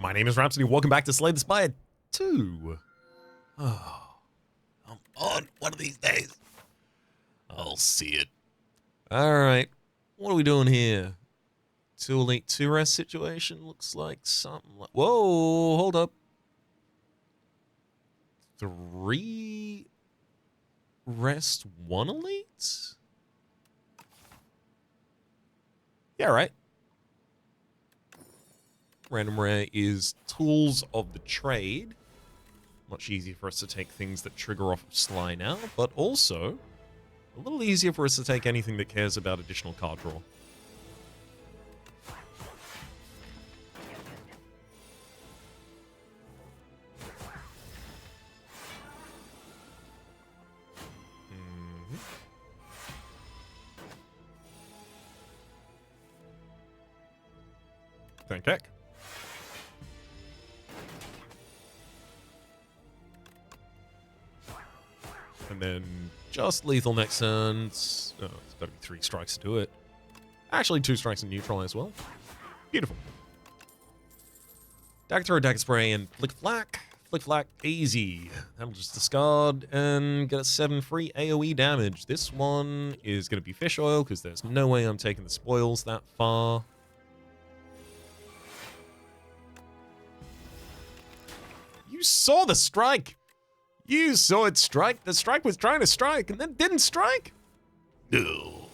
My name is Rhapsody. Welcome back to Slay the Spire 2. Oh, I'm on one of these days. I'll see it. Alright, what are we doing here? 2 elite, 2 rest situation? Looks like something like... Whoa, hold up. 3 rest, 1 elite? Yeah, right. Random rare is Tools of the Trade. Much easier for us to take things that trigger off of Sly now, but also a little easier for us to take anything that cares about additional card draw. Thank heck. And then just lethal next turn. Oh, it's got to be 3 strikes to do it. Actually, 2 strikes and neutral as well. Beautiful. Dagger throw, dagger spray, and flick flack. Flick flack, easy. That'll just discard and get a 7 free AoE damage. This one is going to be fish oil because there's no way I'm taking the spoils that far. You saw the strike. You saw it strike. The strike was trying to strike and then didn't strike. No.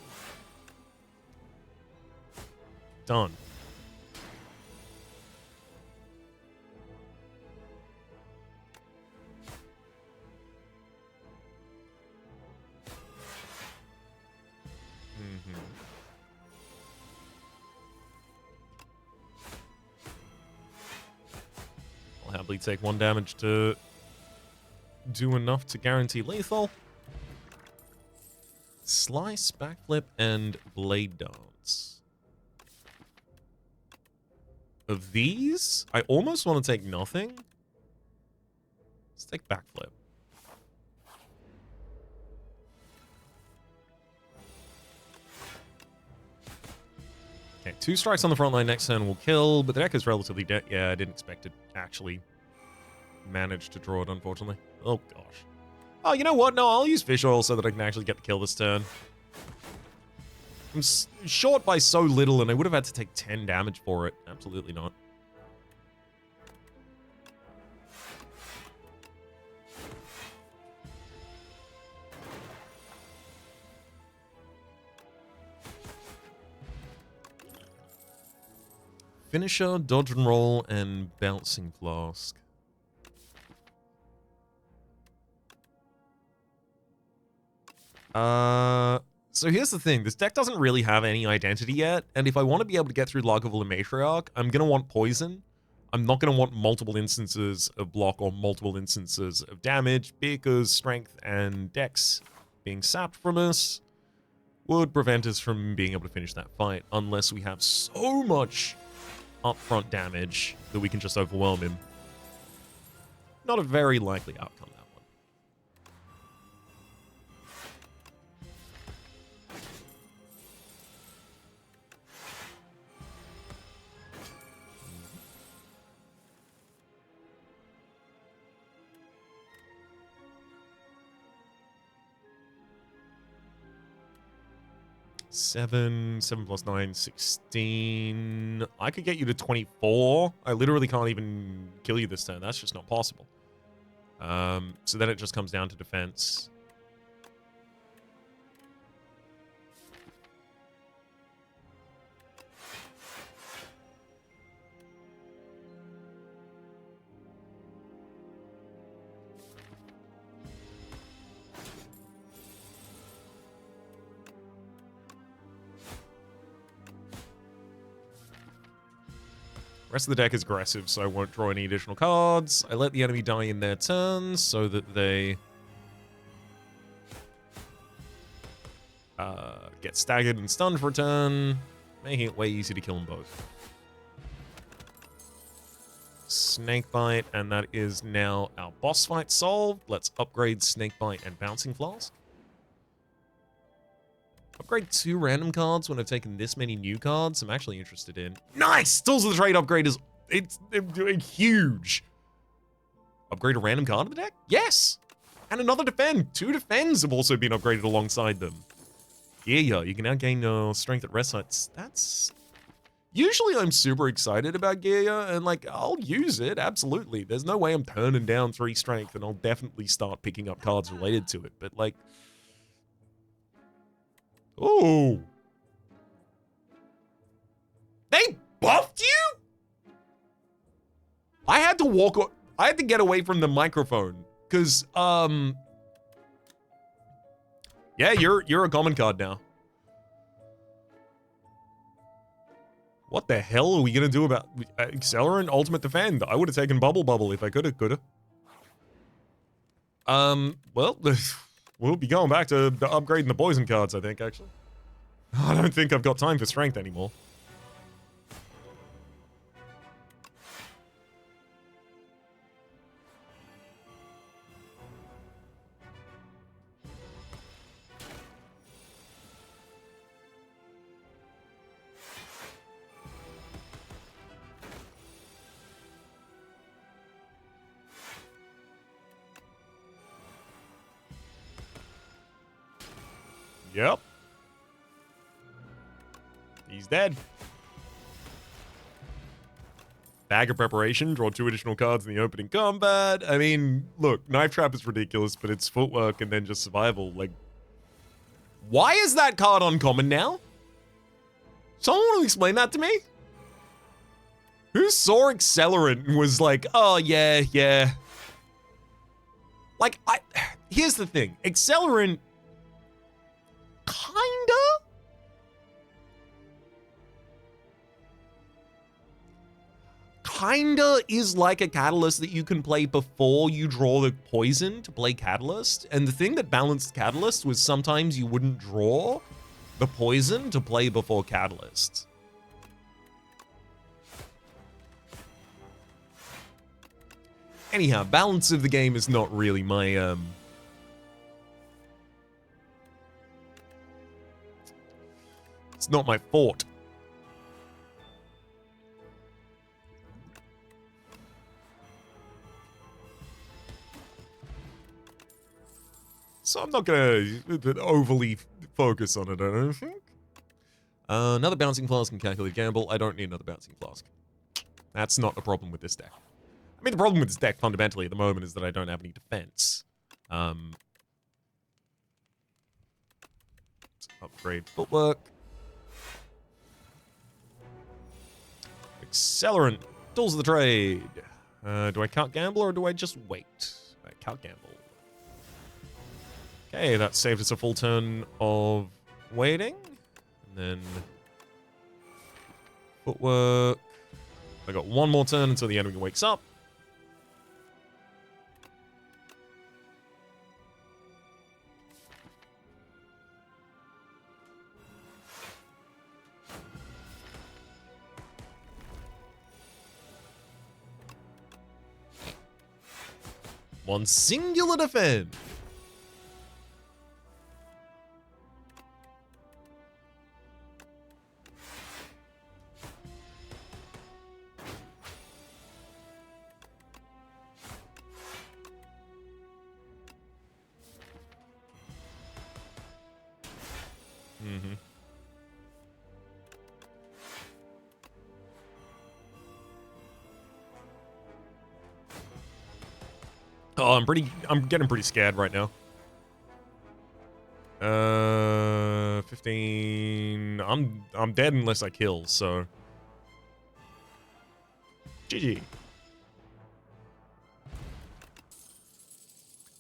Done. I'll happily take 1 damage to do enough to guarantee lethal. Slice, backflip, and blade dance. Of these, I almost want to take nothing. Let's take backflip. Okay, 2 strikes on the front line next turn will kill, but the deck is relatively dead. Yeah, I didn't expect to actually manage to draw it, unfortunately. Oh, gosh. Oh, you know what? No, I'll use fish oil so that I can actually get the kill this turn. I'm short by so little, and I would have had to take 10 damage for it. Absolutely not. Finisher, dodge and roll, and bouncing flask. So here's the thing. This deck doesn't really have any identity yet, and if I want to be able to get through Lagavulin Matriarch, I'm going to want poison. I'm not going to want multiple instances of block or multiple instances of damage, because strength and dex being sapped from us would prevent us from being able to finish that fight, unless we have so much upfront damage that we can just overwhelm him. Not a very likely outcome, that one. Seven plus 9, 16. I could get you to 24. I literally can't even kill you this turn. That's just not possible. So then it just comes down to defense. Rest of the deck is aggressive, so I won't draw any additional cards. I let the enemy die in their turns so that they get staggered and stunned for a turn, making it way easier to kill them both. Snakebite, and that is now our boss fight solved. Let's upgrade Snakebite and Bouncing Flask. Upgrade 2 random cards when I've taken this many new cards. I'm actually interested in. Nice! Tools of the Trade upgrade is It's huge. Upgrade a random card in the deck? Yes! And another defend. 2 defends have also been upgraded alongside them. Yeah, you can now gain strength at rest sites. That's... Usually I'm super excited about Gear, and like, I'll use it, absolutely. There's no way I'm turning down 3 strength, and I'll definitely start picking up cards related to it, but like... Oh! They buffed you? I had to get away from the microphone, because, yeah, you're a common card now. What the hell are we gonna do about Accelerant Ultimate Defend? I would have taken Bubble if I coulda. Well, we'll be going back to upgrading the poison cards, I think, actually. I don't think I've got time for strength anymore. Yep. He's dead. Bag of preparation, draw 2 additional cards in the opening combat. I mean, look, Knife Trap is ridiculous, but it's footwork and then just survival. Like, why is that card uncommon now? Someone want to explain that to me? Who saw Accelerant and was like, oh, yeah. Like, here's the thing. Accelerant kinda is like a catalyst that you can play before you draw the poison to play catalyst. And the thing that balanced catalyst was sometimes you wouldn't draw the poison to play before catalyst. Anyhow, balance of the game is not really my, it's not my forte. So I'm not gonna overly focus on it, I don't think. Another Bouncing Flask and Calculated Gamble. I don't need another Bouncing Flask. That's not the problem with this deck. I mean, the problem with this deck, fundamentally, at the moment, is that I don't have any defense. Let's upgrade Footwork. Accelerant. Tools of the Trade. Do I count Gamble, or do I just wait? I count Gamble. Okay, that saved us a full turn of waiting. And then... Footwork. I got 1 more turn until the enemy wakes up. One singular defend. Oh, I'm getting pretty scared right now. 15. I'm dead unless I kill, so. GG.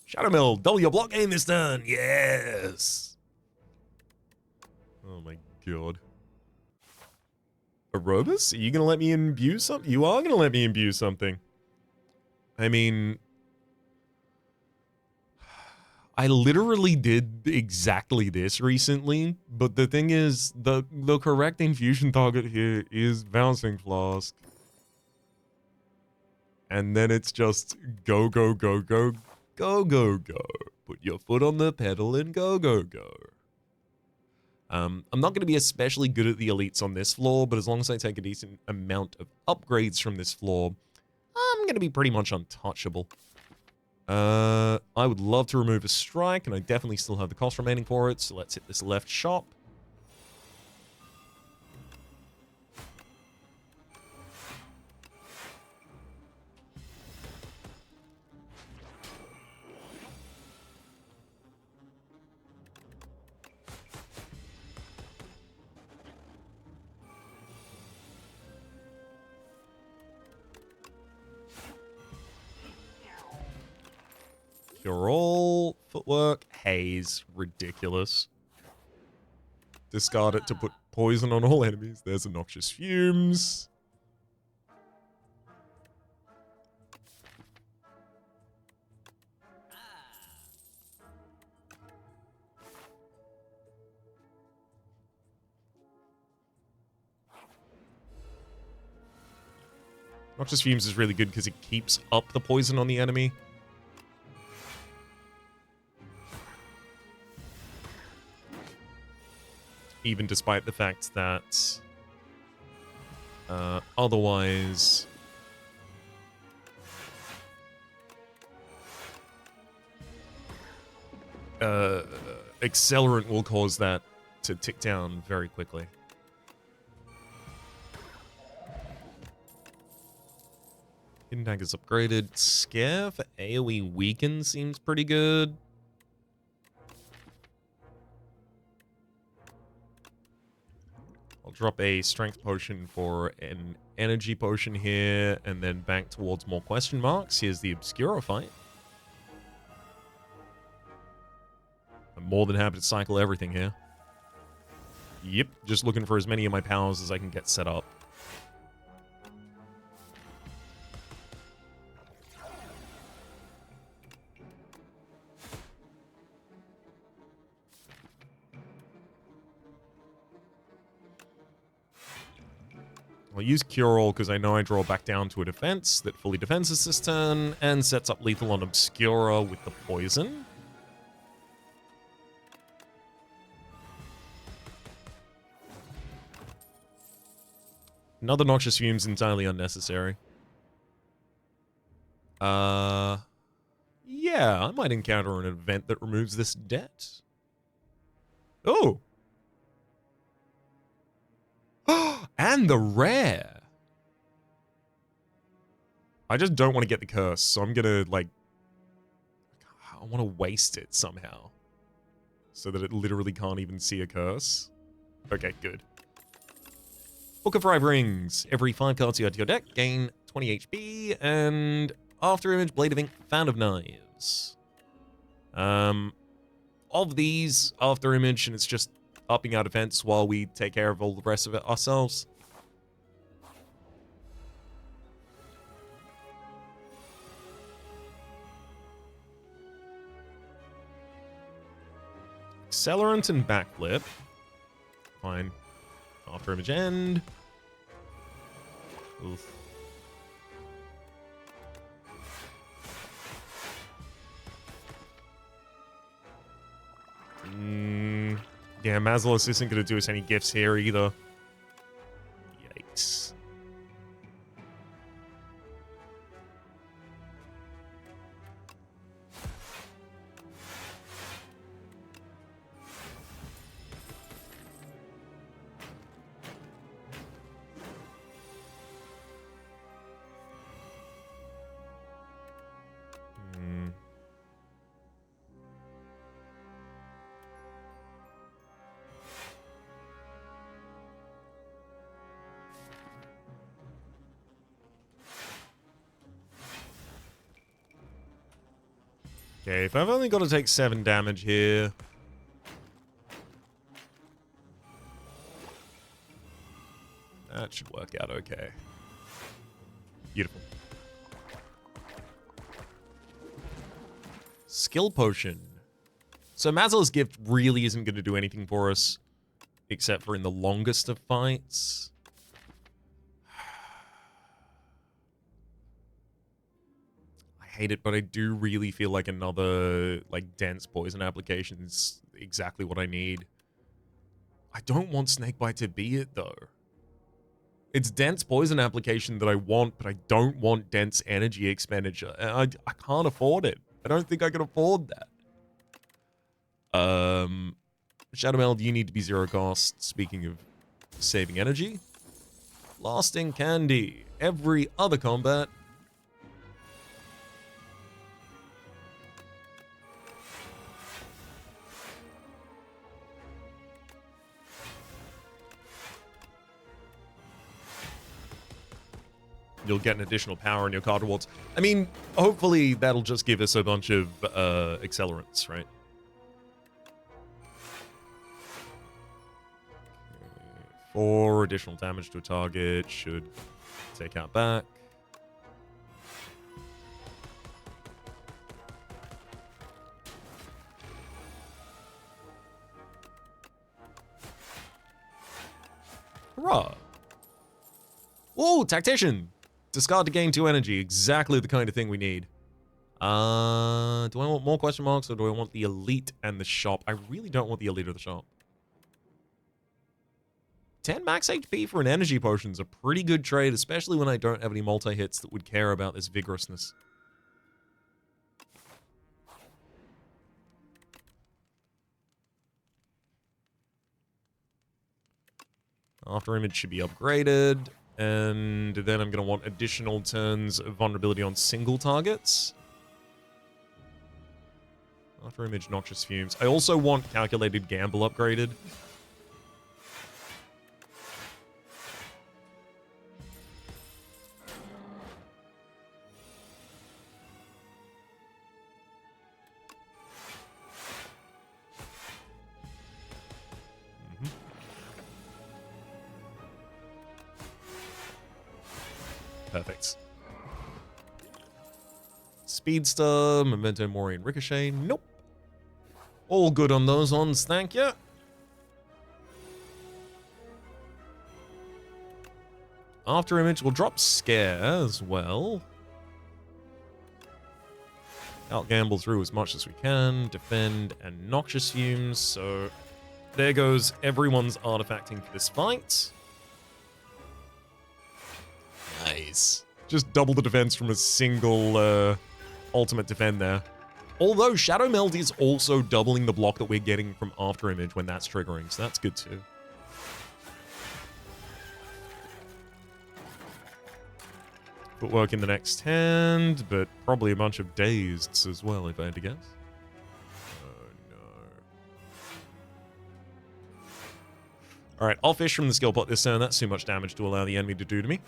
Shadow Mill, double your block gain this turn. Yes. Oh my god. Aerobus? Are you gonna let me imbue something? You are gonna let me imbue something. I mean, I literally did exactly this recently, but the thing is, the correct infusion target here is Bouncing Flask. And then it's just go, go, go, go, go, go, go. Put your foot on the pedal and go, go, go. I'm not going to be especially good at the elites on this floor, but as long as I take a decent amount of upgrades from this floor, I'm going to be pretty much untouchable. I would love to remove a strike, and I definitely still have the cost remaining for it, so let's hit this left shop. Cure all. Footwork. Haze. Ridiculous. Discard it to put poison on all enemies. There's a noxious fumes. Noxious fumes is really good because it keeps up the poison on the enemy. Even despite the fact that otherwise Accelerant will cause that to tick down very quickly. Hidden Dagger's upgraded. Scare for AoE weaken seems pretty good. I'll drop a strength potion for an energy potion here, and then back towards more question marks. Here's the Obscura fight. I'm more than happy to cycle everything here. Yep, just looking for as many of my powers as I can get set up. I'll use Cure All because I know I draw back down to a defense that fully defends us this turn and sets up lethal on Obscura with the poison. Another Noxious Fumes entirely unnecessary. Yeah, I might encounter an event that removes this debt. Oh! And the rare! I just don't want to get the curse, so I'm gonna, like... I want to waste it somehow. So that it literally can't even see a curse. Okay, good. Book of 5 Rings. Every 5 cards you add to your deck, gain 20 HP, and After Image, Blade of Ink, Fan of Knives. Of these, After Image, and it's just upping our defense while we take care of all the rest of it ourselves. Accelerant and Backflip. Fine. After Image End. Oof. Yeah, Mazalus isn't going to do us any gifts here either. Yikes. Okay, if I've only got to take 7 damage here... that should work out okay. Beautiful. Skill Potion. So Mazal's Gift really isn't going to do anything for us, except for in the longest of fights. Hate it, but I do really feel like another, like, dense poison application is exactly what I need. I don't want Snakebite to be it, though. It's dense poison application that I want, but I don't want dense energy expenditure. And I can't afford it. I don't think I can afford that. Shadow Meld, you need to be 0 cost. Speaking of saving energy. Lasting Candy. Every other combat. You'll get an additional power in your card rewards. I mean, hopefully that'll just give us a bunch of accelerants, right? Okay. 4 additional damage to a target should take out back. Hurrah! Ooh, Tactician! Discard to gain 2 energy. Exactly the kind of thing we need. Do I want more question marks or do I want the elite and the shop? I really don't want the elite or the shop. 10 max HP for an energy potion is a pretty good trade, especially when I don't have any multi-hits that would care about this vigorousness. After Image should be upgraded. And then I'm going to want additional turns of vulnerability on single targets. After Image, Noxious Fumes. I also want Calculated Gamble upgraded. Perfect. Speedster, Memento Mori, and Ricochet. Nope. All good on those ones, thank you. After Image will drop Scare as well. Outgamble through as much as we can. Defend and Noxious Fumes. So there goes everyone's artifacting for this fight. Nice. Just double the defense from a single ultimate defend there. Although Shadow Meld is also doubling the block that we're getting from After Image when that's triggering, so that's good too. Footwork in the next hand, but probably a bunch of dazeds as well, if I had to guess. Oh no. Alright, I'll fish from the skill pot this turn. That's too much damage to allow the enemy to do to me.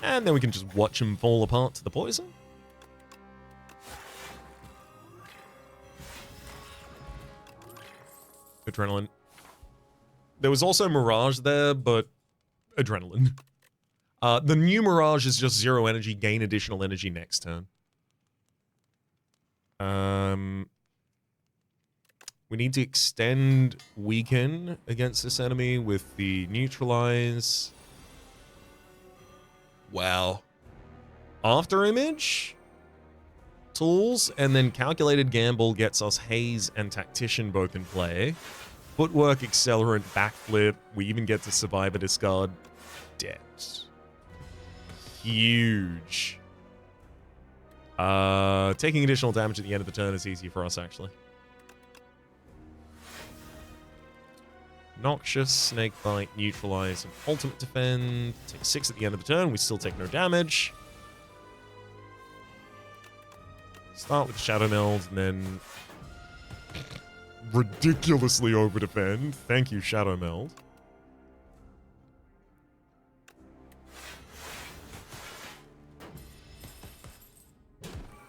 And then we can just watch him fall apart to the poison. Adrenaline. There was also Mirage there, but Adrenaline. The new Mirage is just 0 energy, gain additional energy next turn. We need to extend Weaken against this enemy with the Neutralize. Wow. After Image, Tools, and then Calculated Gamble gets us Haze and Tactician both in play. Footwork, Accelerant, Backflip. We even get to survive a discard. Dead. Huge. Taking additional damage at the end of the turn is easy for us, actually. Noxious, Snakebite, Neutralize, and Ultimate Defend. Take 6 at the end of the turn. We still take no damage. Start with Shadow Meld, and then ridiculously over-defend. Thank you, Shadow Meld.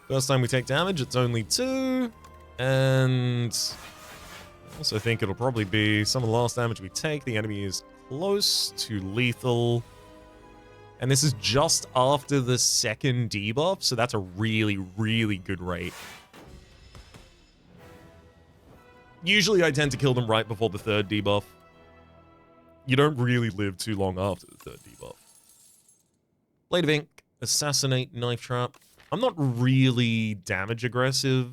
First time we take damage, it's only 2. And I also think it'll probably be some of the last damage we take. The enemy is close to lethal. And this is just after the second debuff, so that's a really, really good rate. Usually I tend to kill them right before the third debuff. You don't really live too long after the third debuff. Blade of Ink, Assassinate, Knife Trap. I'm not really damage aggressive.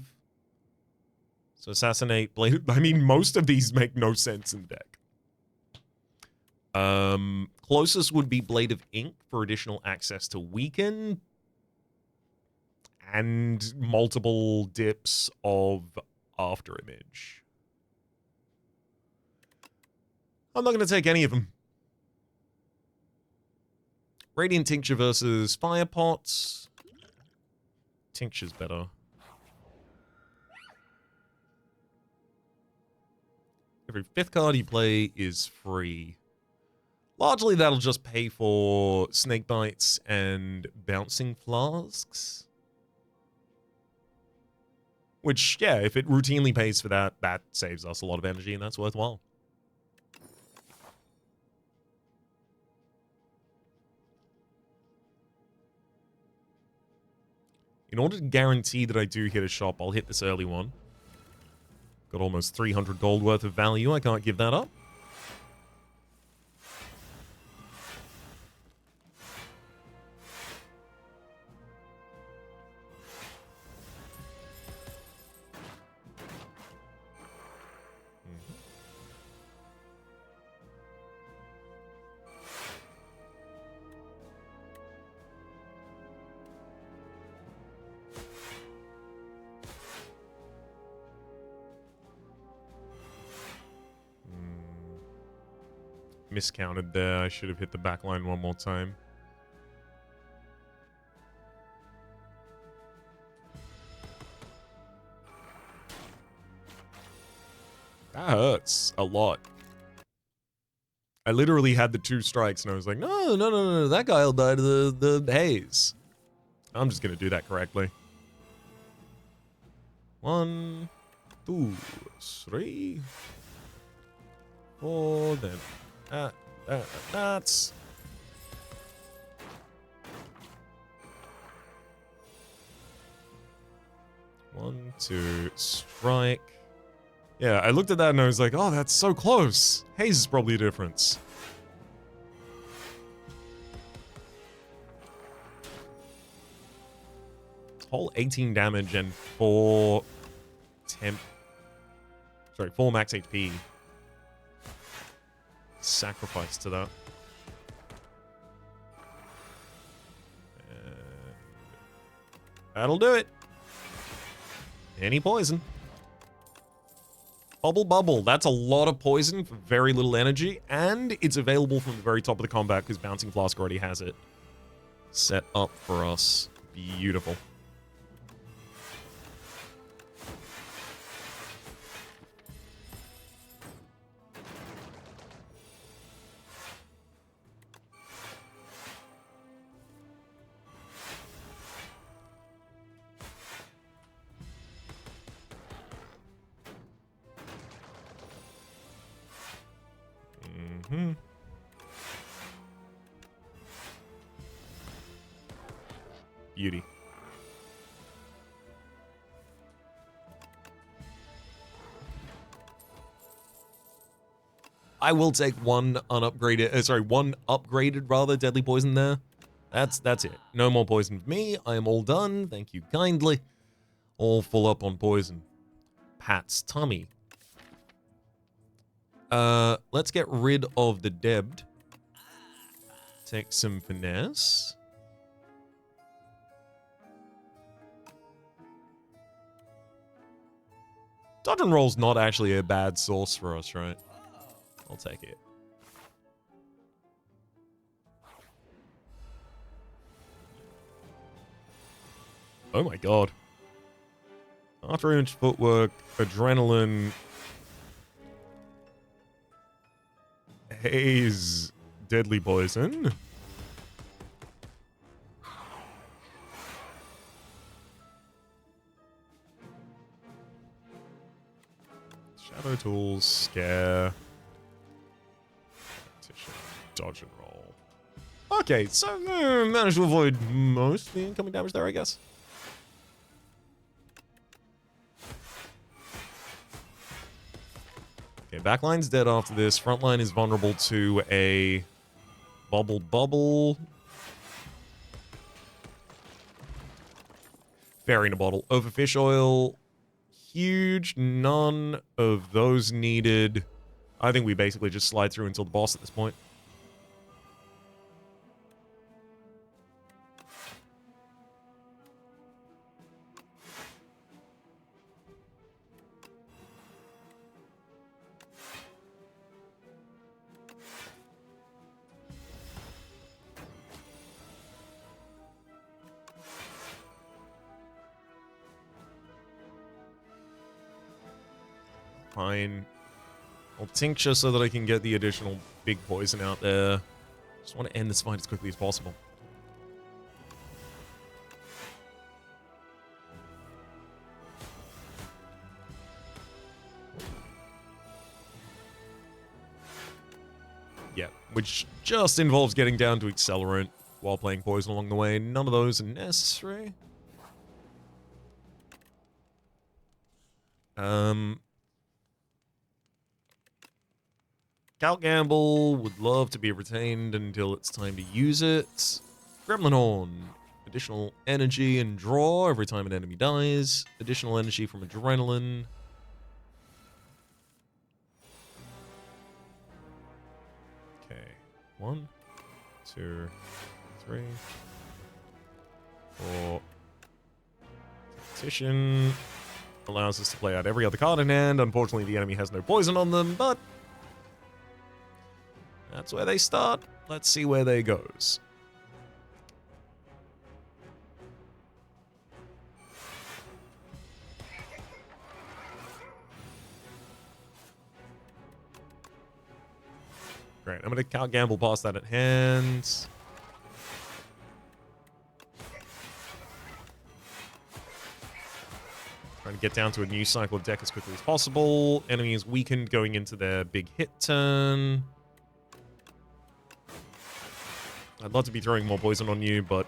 So Assassinate, Blade... I mean, most of these make no sense in the deck. Closest would be Blade of Ink for additional access to Weaken. And multiple dips of Afterimage. I'm not going to take any of them. Radiant Tincture versus Fire Pots. Tincture's better. Every 5th card you play is free. Largely that'll just pay for Snake Bites and Bouncing Flasks. Which, yeah, if it routinely pays for that, that saves us a lot of energy and that's worthwhile. In order to guarantee that I do hit a shop, I'll hit this early one. Got almost 300 gold worth of value. I can't give that up. Miscounted there. I should have hit the back line one more time. That hurts a lot. I literally had the 2 strikes and I was like, no, that guy'll die to the haze. I'm just going to do that correctly. 1, 2, 3, 4, then... that's... One, two, strike. Yeah, I looked at that and I was like, oh, that's so close. Haze is probably a difference. Whole 18 damage and 4 temp... Sorry, 4 max HP. Sacrifice to that. And that'll do it. Any poison. Bubble Bubble. That's a lot of poison for very little energy. And it's available from the very top of the combat because Bouncing Flask already has it set up for us. Beautiful. Beauty. I will take one unupgraded, one upgraded rather deadly poison there. That's it. No more poison for me. I am all done. Thank you kindly. All full up on poison. Pat's tummy. Let's get rid of the Debbed. Take some finesse. Dodge and roll's not actually a bad source for us, right? I'll take it. Oh my god. After-image footwork, adrenaline, haze, deadly poison. Shadow tools, scare, dodge and roll. Okay, so managed to avoid most of the incoming damage there, I guess. Okay, backline's dead after this. Frontline is vulnerable to a bubble. Fairy in a bottle. Overfish oil. Huge. None of those needed. I think we basically just slide through until the boss at this point. Fine. I'll tincture so that I can get the additional big poison out there. Just want to end this fight as quickly as possible. Yeah, which just involves getting down to Accelerant while playing poison along the way. None of those are necessary. Cal Gamble would love to be retained until it's time to use it. Gremlin Horn. Additional energy and draw every time an enemy dies. Additional energy from adrenaline. Okay. 1, 2, 3, 4. Tactician allows us to play out every other card in hand. Unfortunately, the enemy has no poison on them, but that's where they start. Let's see where they goes. Great. I'm going to gamble past that at hand. Trying to get down to a new cycle of deck as quickly as possible. Enemy is weakened going into their big hit turn. I'd love to be throwing more poison on you, but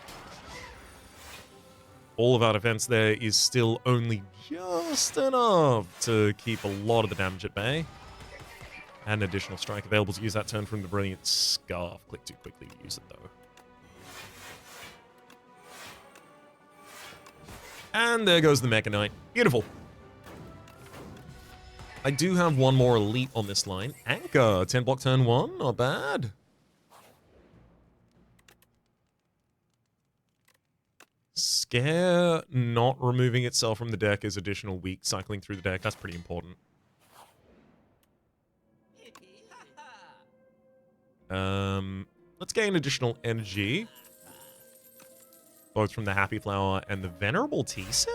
all of our defense there is still only just enough to keep a lot of the damage at bay. And an additional strike available to use that turn from the Brilliant Scarf. Click too quickly to use it, though. And there goes the Mecha Knight. Beautiful. I do have one more elite on this line. Anchor, 10 block turn 1, not bad. Scare not removing itself from the deck is additional weak cycling through the deck. That's pretty important. Let's gain additional energy. Both from the Happy Flower and the Venerable Tea set?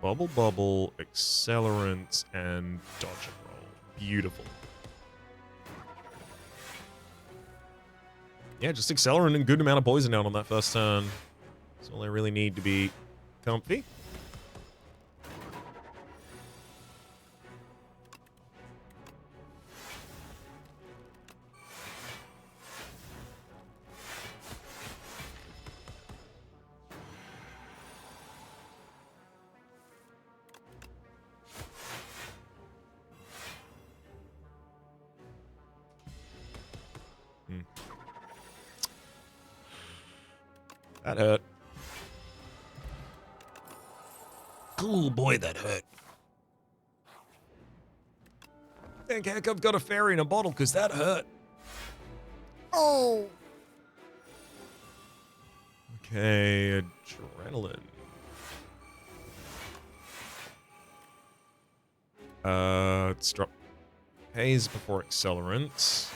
Bubble Bubble, Accelerant, and Dodge and Roll. Beautiful. Yeah, just Accelerant and good amount of poison down on that first turn. That's all I really need to be comfy. That hurt. Oh boy, that hurt. Thank heck I've got a fairy in a bottle, because that hurt. Oh. Okay, adrenaline. Let's drop haze before Accelerant.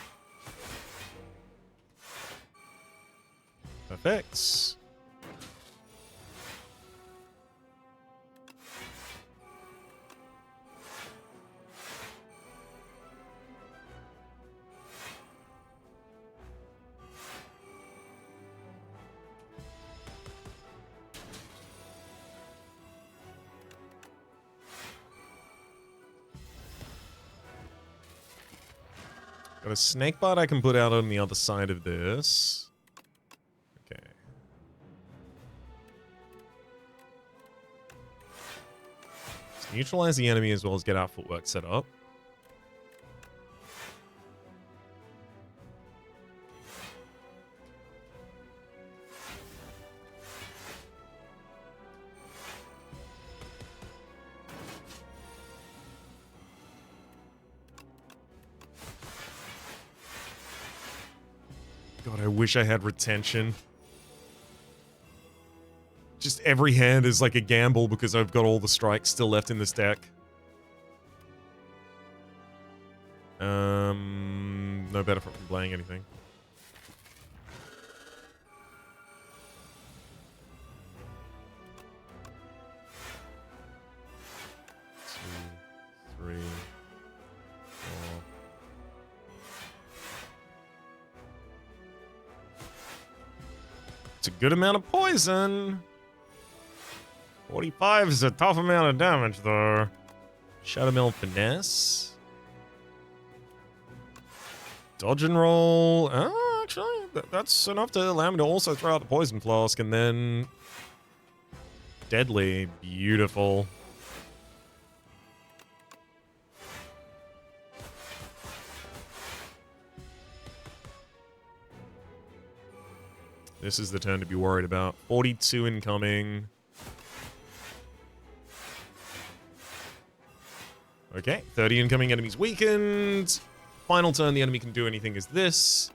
Perfect. Got a snake bite I can put out on the other side of this. Okay. Neutralize the enemy as well as get our footwork set up. God, I wish I had retention. Just every hand is like a gamble because I've got all the strikes still left in this deck. No benefit from playing anything. Two, three, four. It's a good amount of poison. 45 is a tough amount of damage, though. Shadow Mill Finesse. Dodge and roll. Oh, actually, that's enough to allow me to also throw out the Poison Flask, and then... Deadly. Beautiful. This is the turn to be worried about. 42 incoming. Okay, 30 incoming, enemies weakened. Final turn the enemy can do anything is this.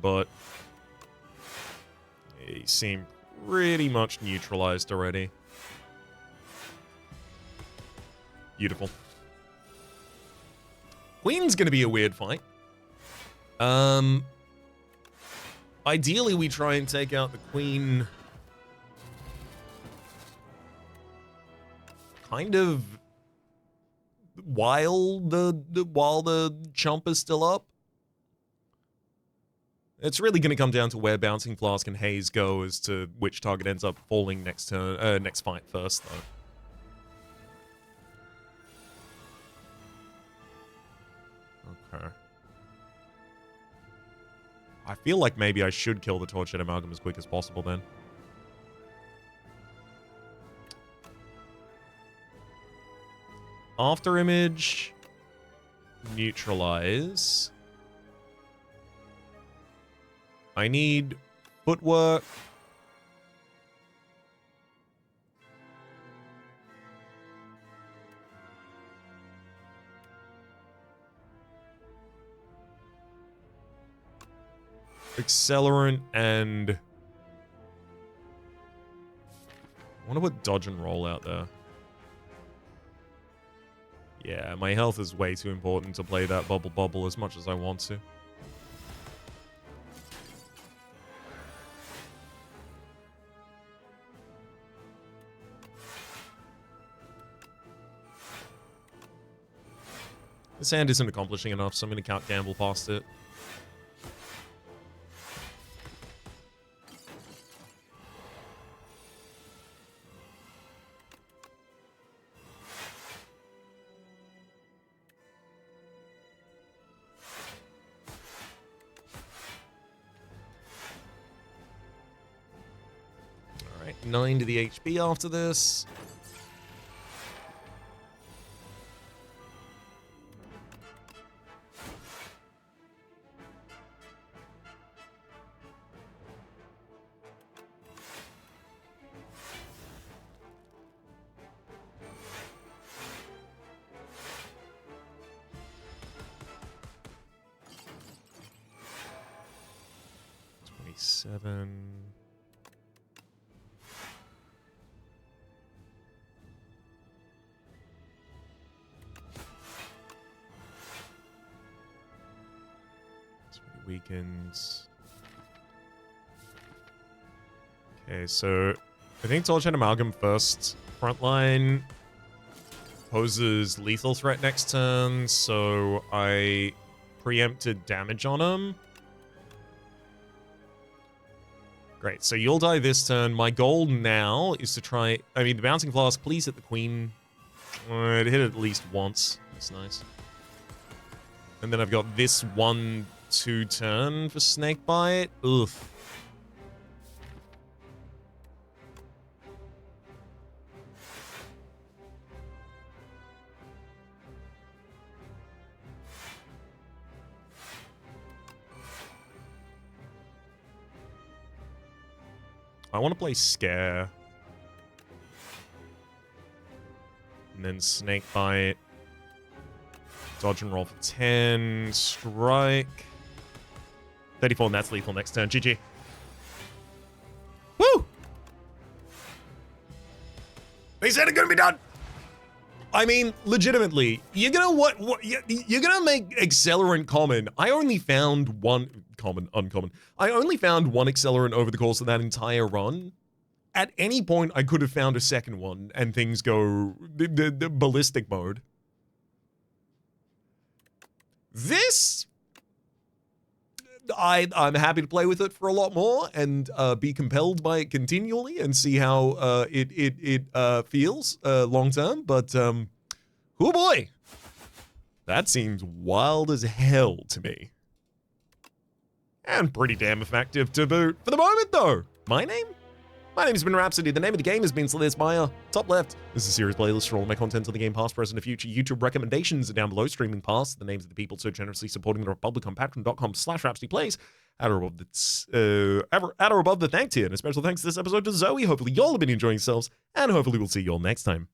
But they seem pretty much neutralized already. Beautiful. Queen's gonna be a weird fight. Ideally, we try and take out the Queen kind of while the chump is still up. It's really going to come down to where Bouncing Flask and Haze go as to which target ends up falling next turn, next fight first, though. Okay. I feel like maybe I should kill the Tortured Amalgam as quick as possible then. After Image. Neutralize. I need footwork. Accelerant and... I want to put dodge and roll out there. Yeah, my health is way too important to play that bubble as much as I want to. This hand isn't accomplishing enough, so I'm going to count gamble past it. Alright, 9 to the HP after this. Seven. Weakens. Okay, so I think Tortured Amalgam first. Frontline poses lethal threat next turn, so I preempted damage on him. Great, so you'll die this turn. My goal now is to try... I mean, the Bouncing Flask, please hit the Queen. It hit it at least once. That's nice. And then I've got this 1-2 turn for Snakebite. Oof. I want to play Scare. And then Snake Bite. Dodge and roll for 10. Strike. 34, and that's lethal next turn. GG. Woo! They said it's gonna be done! I mean, legitimately, you're gonna you're gonna make Accelerant common. I only found one uncommon. I only found one Accelerant over the course of that entire run. At any point, I could have found a second one, and things go the ballistic mode. This, I'm happy to play with it for a lot more and be compelled by it continually and see how it feels long term. But oh boy, that seems wild as hell to me, and pretty damn effective to boot. For the moment, though, my name has been Rhapsody. The name of the game has been Spire. Top left, this is a series playlist for all of my content on the game, past, present, and future. YouTube recommendations are down below, streaming past. The names of the people so generously supporting the Republic on patreon.com/RhapsodyPlays. At or above the thank tier. And a special thanks to this episode to Zoe. Hopefully y'all have been enjoying yourselves, and hopefully we'll see you all next time.